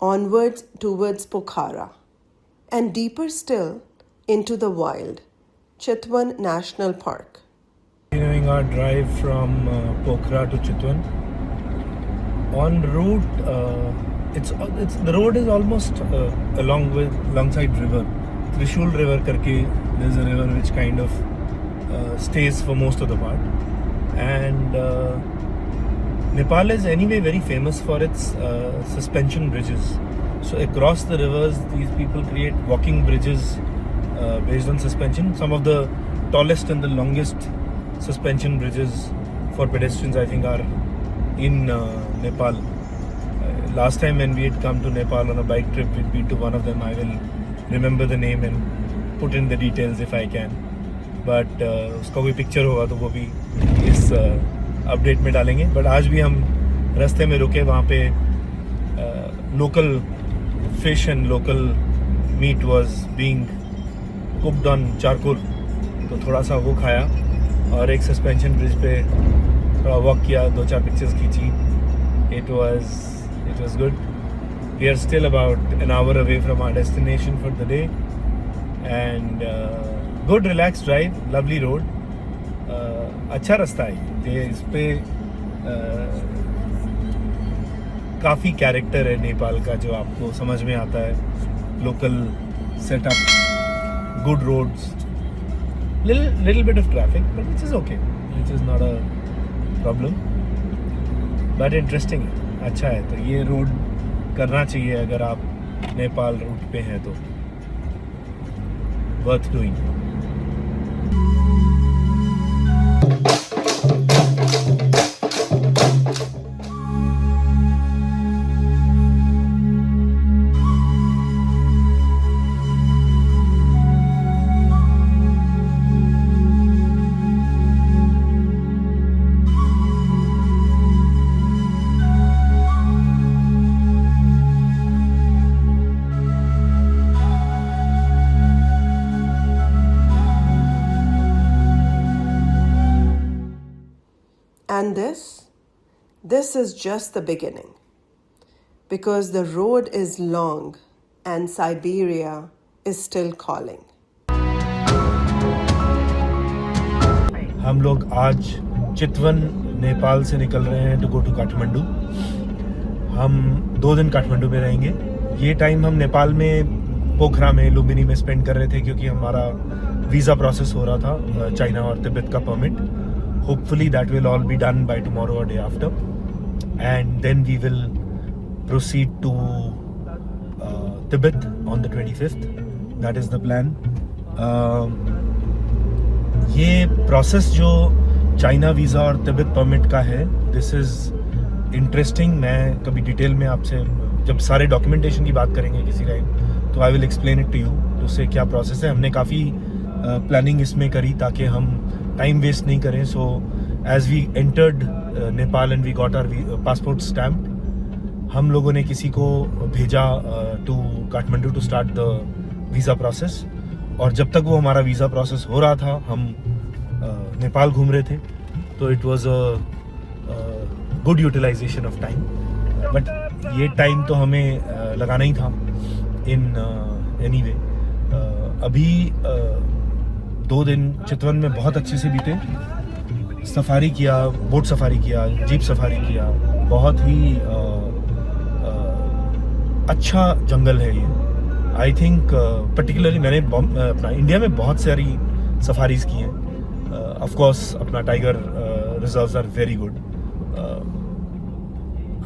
onwards towards Pokhara, and deeper still into the wild, Chitwan National Park. Continuing our drive from Pokhara to Chitwan. En route, it's the road is almost alongside river, Trishul River करके. There's a river which kind of stays for most of the part, and Nepal is anyway very famous for its suspension bridges. So across the rivers, these people create walking bridges based on suspension. Some of the tallest and the longest suspension bridges for pedestrians, I think, are in Nepal. Last time when we had come to Nepal on a bike trip, we'd been to one of them. I will remember the name and put in the details if I can. But उसका कोई picture होगा तो वो भी इस update में डालेंगे. But आज भी हम रास्ते में रुके, वहाँ पे local fish and local meat was being cooked on charcoal, तो थोड़ा सा वो खाया और एक सस्पेंशन ब्रिज पे थोड़ा वॉक किया, 2-4 पिक्चर्स खींची. It was good. We are still about an hour away from our destination for the day, and good relaxed drive, lovely road. अच्छा रास्ता है ये. इस पे काफ़ी कैरेक्टर है नेपाल का जो आपको समझ में आता है. Local setup, good roads, little bit of traffic, but which is okay, which is not a problem, but interesting है, अच्छा है. तो ये रोड करना चाहिए अगर आप नेपाल रूट पे हैं तो. Worth doing. And this is just the beginning, because the road is long and Siberia is still calling. हम लोग आज चितवन नेपाल से निकल रहे हैं टू गो टू काठमांडू. हम 2 दिन काठमांडू में रहेंगे. ये टाइम हम नेपाल में पोखरा में लुम्बिनी में स्पेंड कर रहे थे क्योंकि हमारा वीज़ा प्रोसेस हो रहा था चाइना और तिब्बत का permit. Hopefully that will all be done by tomorrow or day after, and then we will proceed to Tibet on the 25th. That is the plan. ये प्रोसेस जो चाइना वीज़ा और Tibet permit का है, this is interesting. मैं कभी detail में आपसे जब सारे डॉक्यूमेंटेशन की बात करेंगे किसी टाइम, तो I will explain it to you उससे क्या प्रोसेस है. हमने काफ़ी प्लानिंग इसमें करी ताकि हम टाइम वेस्ट नहीं करें. So as we entered Nepal and we got our passport stamped, हम लोगों ने किसी को भेजा to Kathmandu to start the visa process. और जब तक वो हमारा वीज़ा प्रोसेस हो रहा था, हम नेपाल घूम रहे थे. तो it was a good utilization of time. But ये टाइम तो हमें लगाना ही था इन एनीवे. अभी 2 दिन चितवन में बहुत अच्छे से बीते. सफारी किया, बोट सफारी किया, जीप सफारी किया. बहुत ही अच्छा जंगल है ये. आई थिंक पर्टिकुलरली मैंने अपना इंडिया में बहुत सारी सफारीज की हैं. ऑफ कोर्स अपना tiger reserves are very good.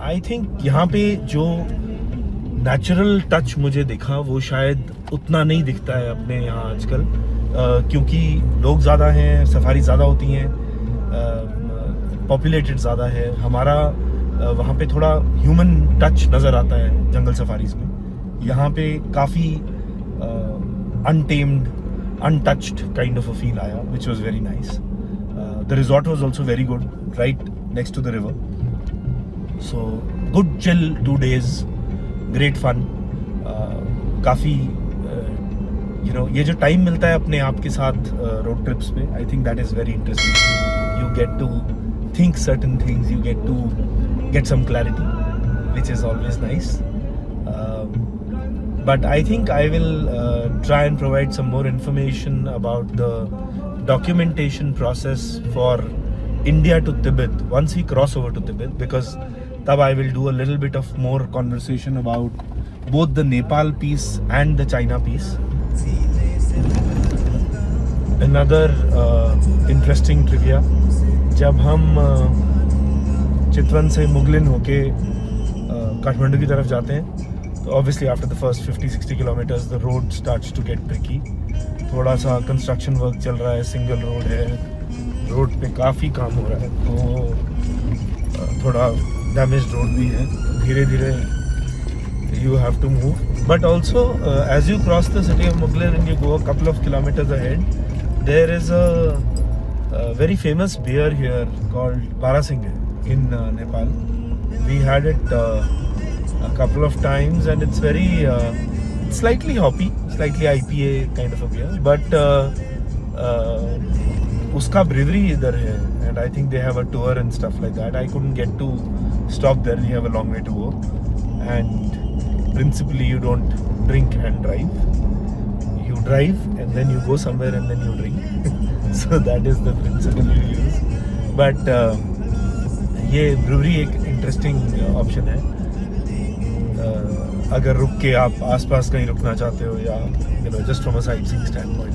I think यहाँ पे जो नेचुरल टच मुझे दिखा वो शायद उतना नहीं दिखता है अपने यहाँ आजकल, क्योंकि लोग ज़्यादा हैं, सफारी ज़्यादा होती हैं, पॉपुलेटेड ज़्यादा है. हमारा वहाँ पे थोड़ा ह्यूमन टच नज़र आता है जंगल सफारीज़ में. यहाँ पे काफ़ी untamed, untouched kind of a feel आया, which was very nice. The resort was also very good, right next to the river. So good chill 2 days, great fun. काफ़ी ये जो टाइम मिलता है अपने आप के साथ रोड ट्रिप्स पे, I think that is very interesting. You get to think certain things, you get to get some clarity, which is always nice. But I think I will try and provide some more information about the documentation process for India to Tibet once we cross over to Tibet, because tab I will do a little bit of more conversation about both the Nepal piece and the China piece. Another interesting trivia, जब हम चितवन से मुगलिन होके काठमांडू की तरफ जाते हैं, तो obviously after the first 50-60 kilometers the road starts to get tricky. थोड़ा सा कंस्ट्रक्शन वर्क चल रहा है, सिंगल रोड है, रोड पे काफ़ी काम हो रहा है, तो थोड़ा डैमेज रोड भी है, धीरे धीरे you have to move. But also as you cross the city of Muglin and you go a couple of kilometers ahead, there is a very famous beer here called Barasingh in Nepal. We had it a couple of times and it's very it's slightly hoppy, slightly IPA kind of a beer, but uska brewery idhar hai, and I think they have a tour and stuff like that. I couldn't get to stop there, we have a long way to go, and principally you don't drink and drive, you drive and then you go somewhere and then you drink. So that is the principle you use. But ये brewery एक interesting option है, अगर रुक के आप आसपास कहीं रुकना चाहते हो, या just from a sightseeing standpoint.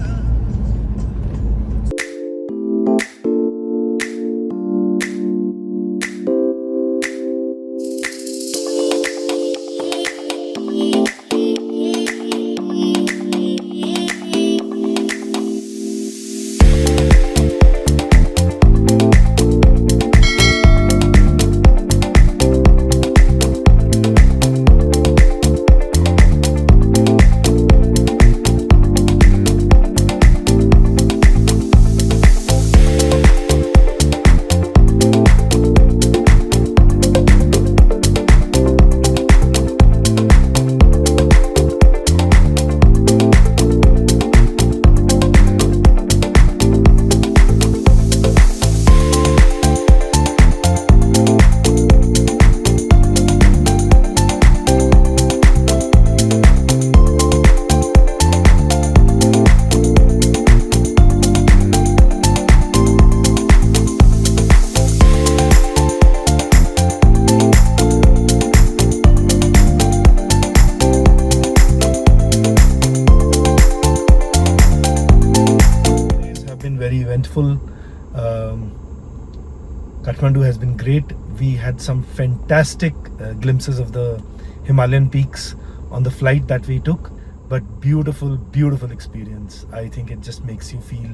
Kathmandu has been great. We had some fantastic glimpses of the Himalayan peaks on the flight that we took, but beautiful, beautiful experience. I think it just makes you feel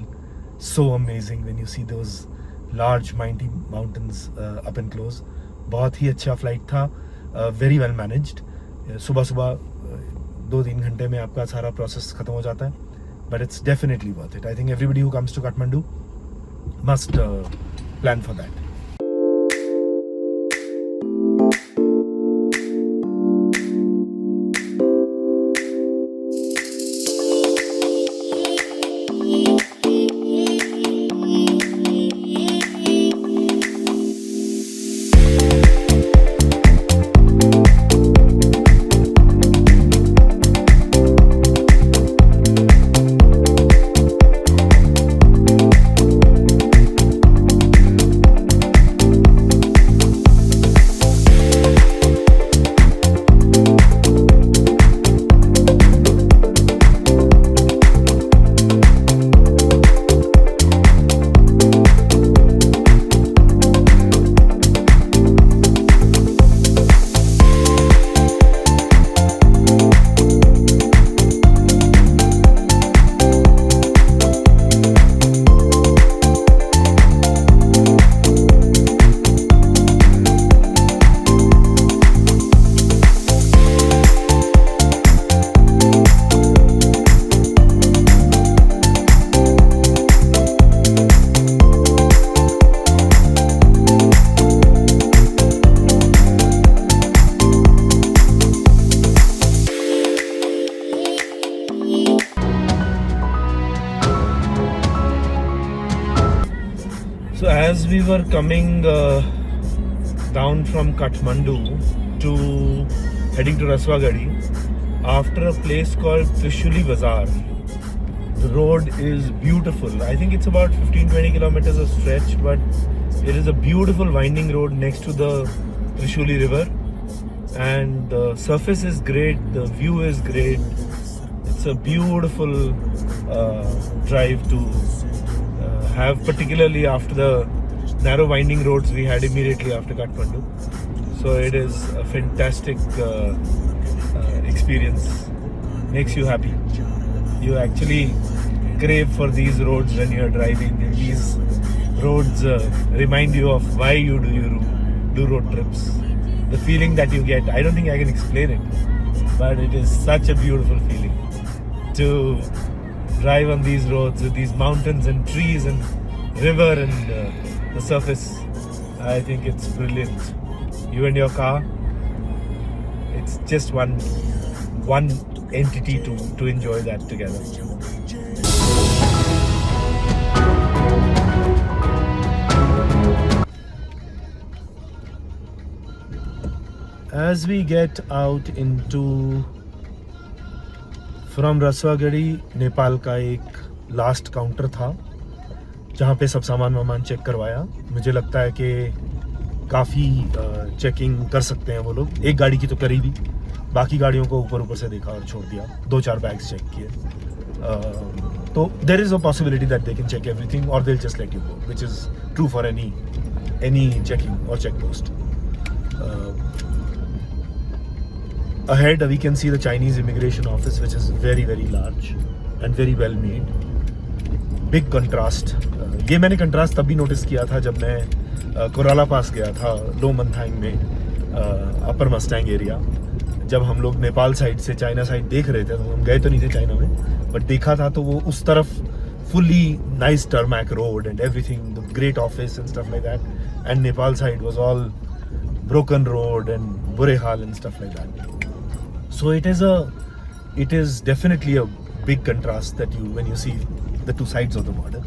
so amazing when you see those large mighty mountains up and close. बहुत ही अच्छा flight था, very well managed. सुबह सुबह 2-3 घंटे में आपका सारा process खत्म हो जाता है, but it's definitely worth it. I think everybody who comes to Kathmandu must plan for that. So as we were coming down from Kathmandu to heading to Raswagadi, after a place called Trishuli Bazaar. The road is beautiful. I think it's about 15-20 kilometers of stretch, but it is a beautiful winding road next to the Trishuli river, and the surface is great, the view is great. It's a beautiful drive to have, particularly after the narrow winding roads we had immediately after Kathmandu. So it is a fantastic experience. Makes you happy. You actually crave for these roads when you are driving, and these roads remind you of why you do road trips. The feeling that you get, I don't think I can explain it, but it is such a beautiful feeling to drive on these roads with these mountains and trees and river and the surface. I think it's brilliant. You and your car, it's just one entity to enjoy that together. As we get out into from Raswagadi, Nepal का एक last counter था जहाँ पे सब सामान check करवाया. मुझे लगता है कि काफ़ी चेकिंग कर सकते हैं वो लोग. एक गाड़ी की तो करी भी, बाकी गाड़ियों को ऊपर से देखा और छोड़ दिया. 2-4 बैग्स चेक किए. तो there is a possibility that they can check everything or they will just let you go, which is true for any checking or check post. Ahead we can see the Chinese immigration office, which is very large and very well made. Big contrast. ये मैंने contrast तब भी notice किया था जब मैं कोराला पास गया था लो मंथाइंग में, अपर मस्टैंग एरिया. जब हम लोग नेपाल साइड से चाइना साइड देख रहे थे, तो हम गए तो नहीं थे चाइना में, बट देखा था तो वो उस तरफ fully nice tarmac road and everything, the great office and stuff like that, and Nepal side was all broken road and बुरे हाल and stuff like that. So it is definitely a big contrast that when you see the two sides of the border.